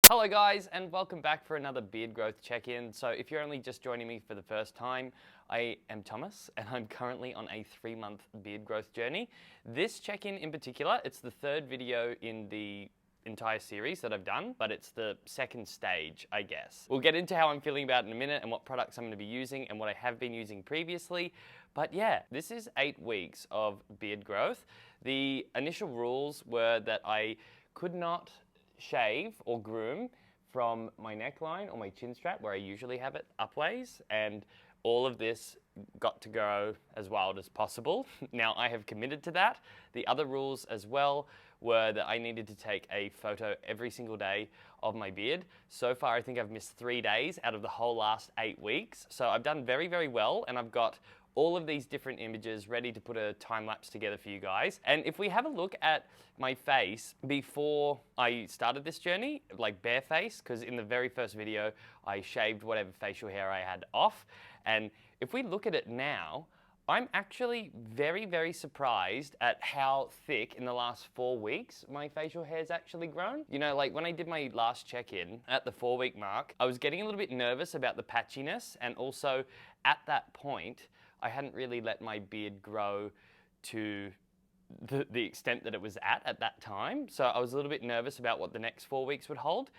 Hello guys, and welcome back for another beard growth check-in. So if you're only just joining me for the first time, I am Thomas and I'm currently on a 3-month beard growth journey. This check-in in particular, it's the third video in the entire series that I've done, but it's the second stage, I guess. We'll get into how I'm feeling about it in a minute and what products I'm going to be using and what I have been using previously. But yeah, this is 8 weeks of beard growth. The initial rules were that I could not shave or groom from my neckline or my chin strap where I usually have it upways, and all of this got to go as wild as possible. Now I have committed to that. The other rules as well were that I needed to take a photo every single day of my beard. So far I think I've missed 3 days out of the whole last 8 weeks. So I've done very, very well, and I've got all of these different images ready to put a time lapse together for you guys. And if we have a look at my face before I started this journey, like bare face, because in the very first video I shaved whatever facial hair I had off. And if we look at it now, I'm actually very, very surprised at how thick in the last 4 weeks my facial hair's actually grown. You know, like when I did my last check-in at the 4-week mark, I was getting a little bit nervous about the patchiness, and also at that point, I hadn't really let my beard grow to the extent that it was at that time. So I was a little bit nervous about what the next 4 weeks would hold.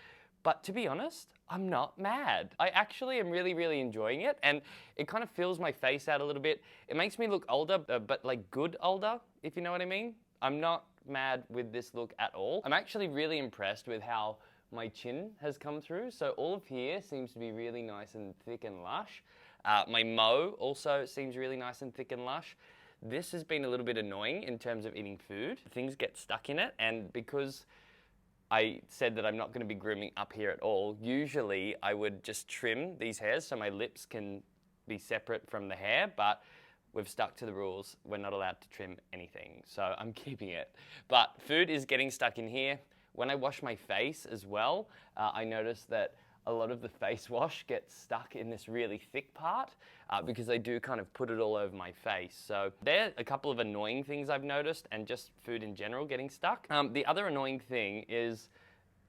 But to be honest, I'm not mad. I actually am really, really enjoying it, and it kind of fills my face out a little bit. It makes me look older, but like good older, if you know what I mean. I'm not mad with this look at all. I'm actually really impressed with how my chin has come through. So all of here seems to be really nice and thick and lush. My mo also seems really nice and thick and lush. This has been a little bit annoying in terms of eating food. Things get stuck in it, and because I said that I'm not going to be grooming up here at all, usually I would just trim these hairs so my lips can be separate from the hair, but we've stuck to the rules. We're not allowed to trim anything, so I'm keeping it. But food is getting stuck in here. When I wash my face as well, I noticed that a lot of the face wash gets stuck in this really thick part because I do kind of put it all over my face. So there are a couple of annoying things I've noticed, and just food in general getting stuck. The other annoying thing is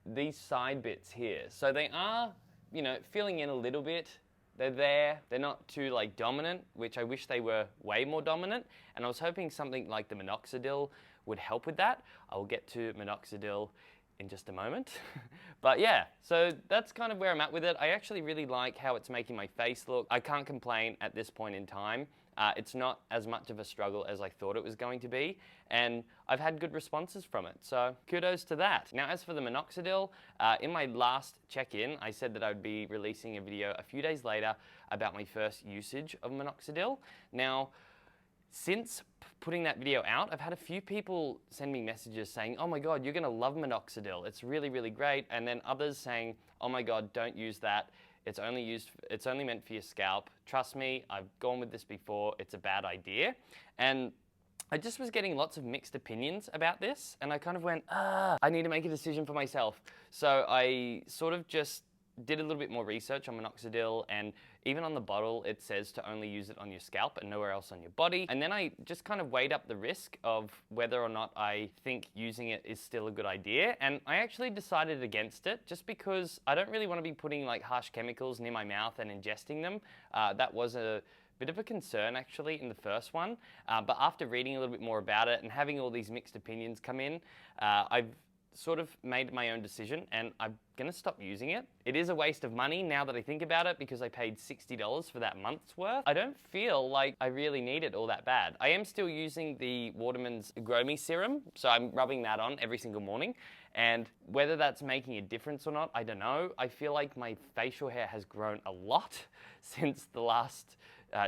these side bits here. So they are, you know, filling in a little bit. They're there. They're not too like dominant, which I wish they were way more dominant. And I was hoping something like the Minoxidil would help with that. I will get to Minoxidil in just a moment. But yeah, so that's kind of where I'm at with it. I actually really like how it's making my face look. I can't complain at this point in time. It's not as much of a struggle as I thought it was going to be, and I've had good responses from it, so kudos to that. Now, as for the Minoxidil, in my last check-in, I said that I would be releasing a video a few days later about my first usage of Minoxidil. Now, since putting that video out, I've had a few people send me messages saying, oh my God, you're gonna love Minoxidil. It's really, really great. And then others saying, oh my God, don't use that. It's only meant for your scalp. Trust me, I've gone with this before. It's a bad idea. And I just was getting lots of mixed opinions about this. And I kind of went, I need to make a decision for myself. So I sort of just did a little bit more research on Minoxidil, and even on the bottle it says to only use it on your scalp and nowhere else on your body. And then I just kind of weighed up the risk of whether or not I think using it is still a good idea, and I actually decided against it just because I don't really want to be putting like harsh chemicals near my mouth and ingesting them. That was a bit of a concern actually in the first one, but after reading a little bit more about it and having all these mixed opinions come in, I've sort of made my own decision, and I'm gonna stop using it. It is a waste of money now that I think about it, because I paid $60 for that month's worth. I don't feel like I really need it all that bad. I am still using the Waterman's Grow Me serum, so I'm rubbing that on every single morning, and whether that's making a difference or not, I don't know. I feel like my facial hair has grown a lot since the last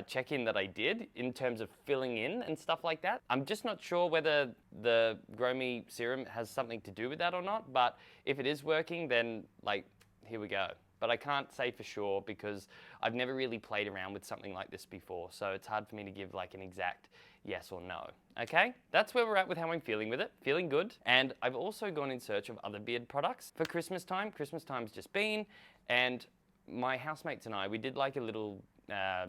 check-in that I did in terms of filling in and stuff like that. I'm just not sure whether the Grow Me serum has something to do with that or not, but if it is working, then like, here we go. But I can't say for sure because I've never really played around with something like this before, so it's hard for me to give like an exact yes or no. Okay, that's where we're at with how I'm feeling with it. Feeling good. And I've also gone in search of other beard products for Christmas time. Christmas time's just been, and my housemates and I, we did like a little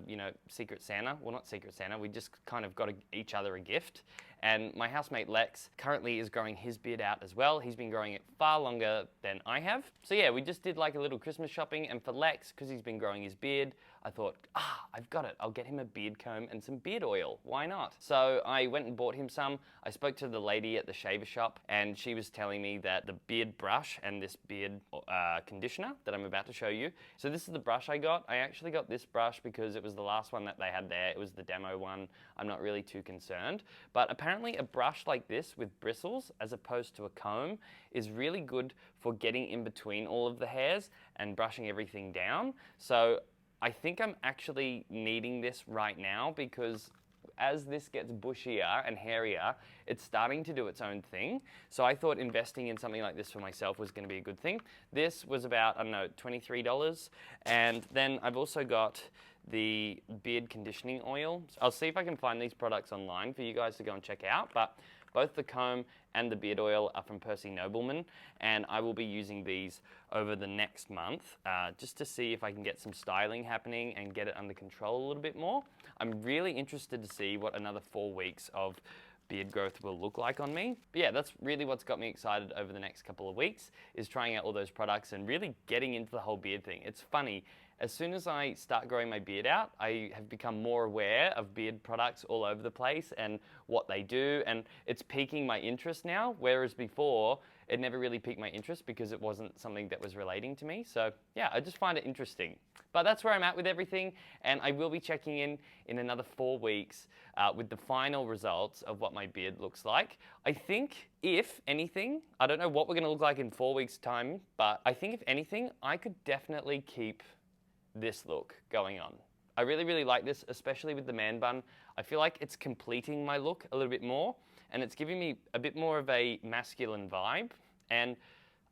you know, Secret Santa. Well, not Secret Santa. We just kind of got each other a gift. And my housemate Lex currently is growing his beard out as well. He's been growing it far longer than I have. So yeah, we just did like a little Christmas shopping, and for Lex, because he's been growing his beard, I thought, I've got it. I'll get him a beard comb and some beard oil. Why not? So I went and bought him some. I spoke to the lady at the shaver shop, and she was telling me that the beard brush and this beard conditioner that I'm about to show you. So this is the brush I got. I actually got this brush because it was the last one that they had there. It was the demo one. I'm not really too concerned. But apparently a brush like this with bristles, as opposed to a comb, is really good for getting in between all of the hairs and brushing everything down. So I think I'm actually needing this right now, because as this gets bushier and hairier, it's starting to do its own thing. So I thought investing in something like this for myself was going to be a good thing. This was about, I don't know, $23. And then I've also got the beard conditioning oil. So I'll see if I can find these products online for you guys to go and check out. But both the comb and the beard oil are from Percy Nobleman, and I will be using these over the next month just to see if I can get some styling happening and get it under control a little bit more. I'm really interested to see what another 4 weeks of beard growth will look like on me. But yeah, that's really what's got me excited over the next couple of weeks, is trying out all those products and really getting into the whole beard thing. It's funny. As soon as I start growing my beard out, I have become more aware of beard products all over the place and what they do, and it's piquing my interest now, whereas before it never really piqued my interest because it wasn't something that was relating to me. So yeah, I just find it interesting. But that's where I'm at with everything, and I will be checking in another 4 weeks with the final results of what my beard looks like. I think, if anything, I don't know what we're going to look like in 4 weeks' time, but I think if anything, I could definitely keep this look going on. I really, really like this, especially with the man bun. I feel like it's completing my look a little bit more, and it's giving me a bit more of a masculine vibe. And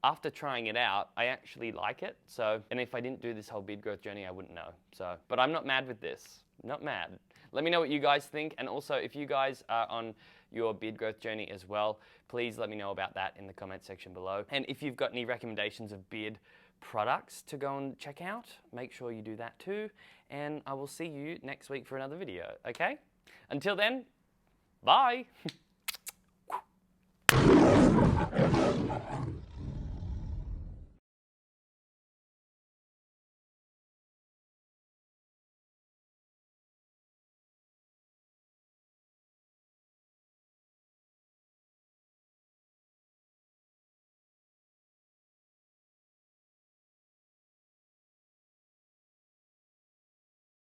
after trying it out, I actually like it. So, and if I didn't do this whole beard growth journey, I wouldn't know. So, but I'm not mad with this. Not mad. Let me know what you guys think. And also, if you guys are on your beard growth journey as well, please let me know about that in the comment section below. And if you've got any recommendations of beard products to go and check out, make sure you do that too. And I will see you next week for another video, okay? Until then, bye.